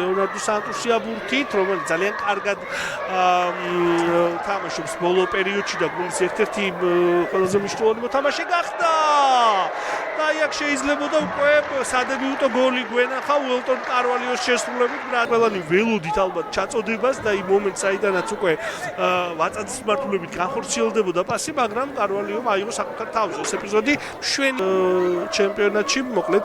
ლეონარდო სანტუსია ბურთით, რომელიც ძალიან კარგად თამაშობს ბოლო პერიოდში და გუნდის ერთ-ერთი ყველაზე მნიშვნელოვანი მოთამაშე გახდა. და აქ შეიძლებოდა უკვე სადებიუტო გოლი გვენახა უელტონ კარვალიოს შესრულებით, ყველანი ველოდით ალბათ ჩაწოდებას და იმ მომენტს საიდანაც უკვე ვაწადის მმართველობით განხორციელდებოდა პასი, მაგრამ კარვალიომ აიღო საკუთარ თავზე ეს ეპიზოდი შვენ ჩემპიონატში, მოკლედ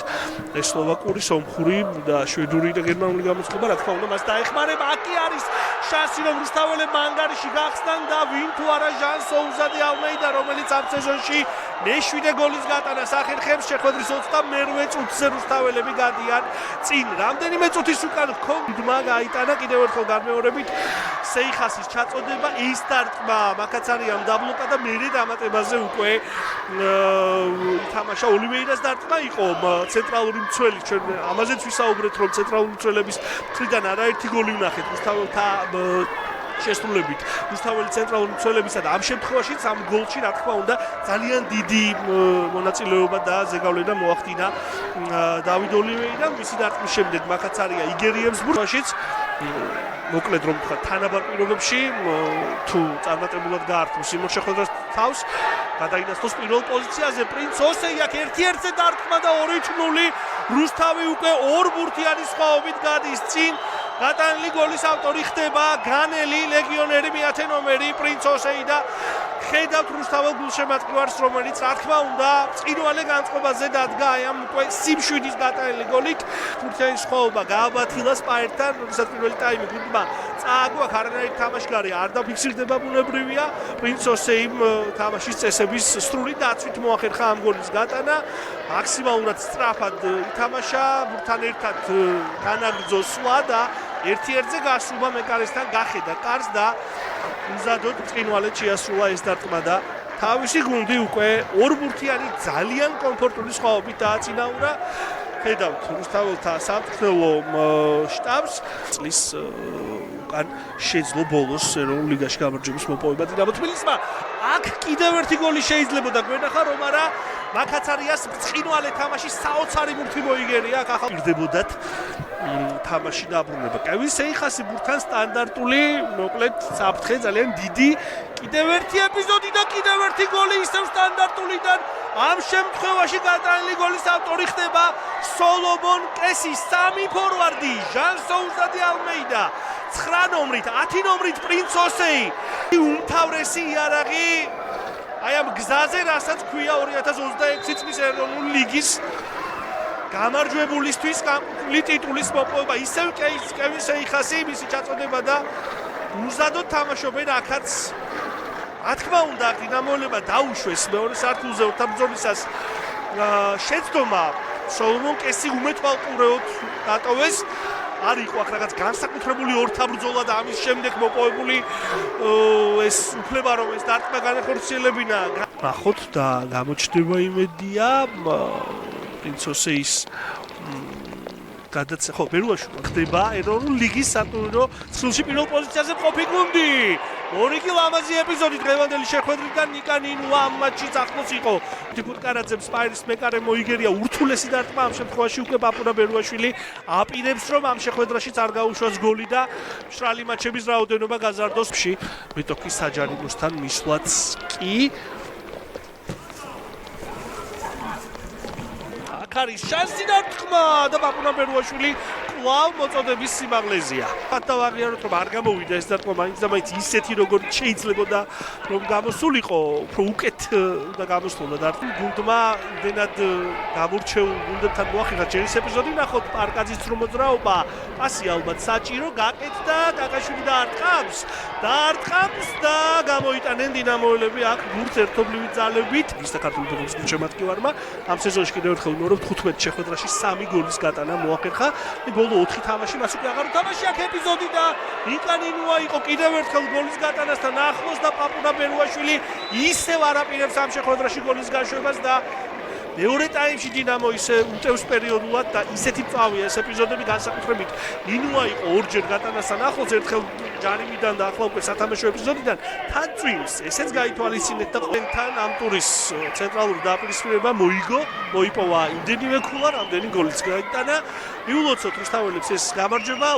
ეს სლოვაკური, სომხური და შვედური და გერმანული გამოწყობა, რა თქმა უნდა, მას დაეხმარება. აკი არის შანსი, რომ რუსთაველებმა ანგარიში გახსნან და ვინ თუ არა ჟან სოუზადი ალმეიდა, რომელიც ამ სეზონში მეშვიდე გოლის გატანა სახერხებს, შეხვედრის 28 წუთზე რუსთაველები გადიან წინ. რამდენიმე წუთის უკან ქონდმა გაიტანა კიდევ ერთხელ განმეორებით სეიხასის ჩაწოდება, ის დარტყმა მაკაცარიამ დაბლოკა და მერე დამატებაზე უკვე თამაშა ოლივეირას დარტყმა იყო ცენტრალური მცველი. ჩვენ ამაზეც ვისაუბრეთ, რომ ცენტრალური მცველების მხრიდან არაერთი გოლი ვნახეთ რუსთაველთა შესრულებით რუსთაველი ცენტრალური მცველებისა და ამ შემთხვევაშიც ამ გოლში რა თქმა უნდა ძალიან დიდი მონაწილეობა და ზეგავლენა მოახდინა დავიდ ოლივეირამ. მისი დარტყმის შემდეგ მაკაცარია იგერიებს ბურთაშიც მოკლედ რომ თქვა თანაბარ პირობებში თუ წარმატებულად გაართმოს იმ შეხვედრას თავს გადაინაცვლოს პირველ პოზიციაზე პრინც ოსეი აქ 1-1-ზე დარტყმა და 2-0 რუსთავი უკვე ორ ბურთიანი სხვაობით გადის წინ. გატანილი გოლის ავტორი ხდება განელი ლეგიონერი მეათე ნომერი პრინც ოსეი და ხედავთ რუსთაველ გულშემატკივარს, რომელიც რა თქმა უნდა წინვალე განწყობაზე დადგა აი ამ უკვე სიმშვიდის გატანილი გოლით. ბურთიანი სხვაობა გააბათილა სპაერთან, როდესაც პირველი ტაიმი გუნდმა წააგო, აქ არანაირი თამაშგარი არ დაფიქსირდება, ბუნებრივია. პრინც ოსეიმ თამაშის წესების სრული დაცვით მოახერხა ამ გოლის გატანა. მაქსიმალურად სწრაფად ითამაშა, ბურთთან ერთად განაგრძო სვლა და 1-1-ზე გასულმა მეკარესთან გახედა კარს და უზადოდ წინვალედ შეასრულა ეს დარტყმა და თავისი გუნდი უკვე ორბურთიანი ძალიან კომფორტული სხვაობით დააწინაურა. ხედავთ რუსთაველთა სამწვრთნელო შტაბს წლის უკან შეძლო ბოლოს ეროვნულ ლიგაში გამარჯვების მოპოვება დინამო თბილისმა. აქ კიდევ ერთი გოლი შეიძლებოდა გვენახა, რომ არა მაკაცარიას წინვალე თამაშის საოცარი ბურთი მოიგერია, აქ ახალ პირდებოდათ თამაში დაბრუნება. კევინ სეიხასი ბურთთან სტანდარტული, მოკლედ საფრთხე ძალიან დიდი. კიდევ ერთი ეპიზოდი და კიდევ ერთი გოლი ისევ სტანდარტულიდან. ამ შემთხვევაში გატანილი გოლის ავტორი ხდება სოლომონ კესი, სამი ფორვარდი, ჟან სოუზადი ალმეიდა, 9 ნომრით, 10 ნომრით პრინც ოსეი. უმთავრესი იარაღი აი ამ გზაზე, რასაც ქვია 2026 წლის ეროვნული ლიგის გამარჯვებულისთვის განკუთვნილი ტიტულის მოპოვება. ისევ კევინ სეიხასი, მისი ჩაწოდება და უზადოდ თამაშობენ აქაც. რა თქმა უნდა, დინამოელებმა დაუშვეს მეორე სართულზე ორთაბრძოლისას შეცდომა სოლომონ კესი უმეთვალყურეოდ დატოვეს. არ იყო აქ რაღაც განსაკუთრებული ორთაბრძოლა და ამის შემდეგ მოპოვებული ეს უფლება, რომ ეს დარტყმა განახორციელებინა. ნახოთ და გამოჩნდება იმედია პრინც ოსეის ხო, ბერუაშვილმა ხდება ეროვნული ლიგის სატურნირო ცხრილში პირველ პოზიციაზე მყოფი გუნდი. ორი კი ლამაზი ეპიზოდი დღევანდელი შეხვედრიდან ნიკა ნინუა ამ მატჩის ახლოს იყო. ტიფუტკარაძემ სპაერის მეკარე მოიგერია ურთულესი დარტყმა, ამ შემთხვევაში უკვე პაპურა ბერუაშვილი აპირებს, რომ ამ შეხვედრაშიც არ გაუშვას გოლი და მშრალი მატჩების რაოდენობა გაზარდოს. მეტოქის საჯარიმოსთან მისვლაც კი არის შანსი დარტყმა და პაპურა ბერუაშვილი კვლავ მოწოდების სიმაღლეზეა. დავაღიაროთ, რომ არ გამოვიდა ეს დარტყმა, მაინც და მაინც ისეთი როგორიც შეიძლებოდა რომ გამოსულიყო, უფრო უკეთ და გამოსულა დარტყმა. გუნდმა იმდენად გამორჩეულ გუნდებთან მოახერხა ჯერის ეპიზოდი, ნახოთ პარკაძის რომ მოძრაობა, პასი ალბათ საჭირო, გაკეთდა, კაკაშვილი დაარტყამს და გამოიტანენ დინამოელები აქ გუნდს ერთობლივი ძალებით. ის და ქართული ფეხბურთის გულშემატკივარმა ამ სეზონში კიდევ ერთხელ 15 შეხვედრაში 3 გოლის გატანა მოახერხა. ბოლო 4 თამაში მას უკვე აღარ უთამაში აქ ეპიზოდი და ნიკა ნინუა იყო კიდევ ერთხელ გოლის გატანასთან ახლოს და პაპურა ბერუაშვილი ისევ არ აპირებს ამ შეხვედრაში გოლის გაშვებას და მეორე ტაიმში დინამო ისე უტევს პერიოდულად და ისეთი წავია ეს ეპიზოდები განსაკუთრებით ნინუა იყო ორჯერ გატანასთან ახლოს ერთხელ ჯარიმიდან და ახლა უკვე სათამაშო ეპიზოდიდან თან წვიმს ესეც გაითვალისწინეთ და ყველთან ამ ტურის ცენტრალური დაპირისპირება მოიპოვა იმდენივე ქულა რამდენი გოლიც გაიტანა მიულოცოთ რუსთაველებს ეს გამარჯვება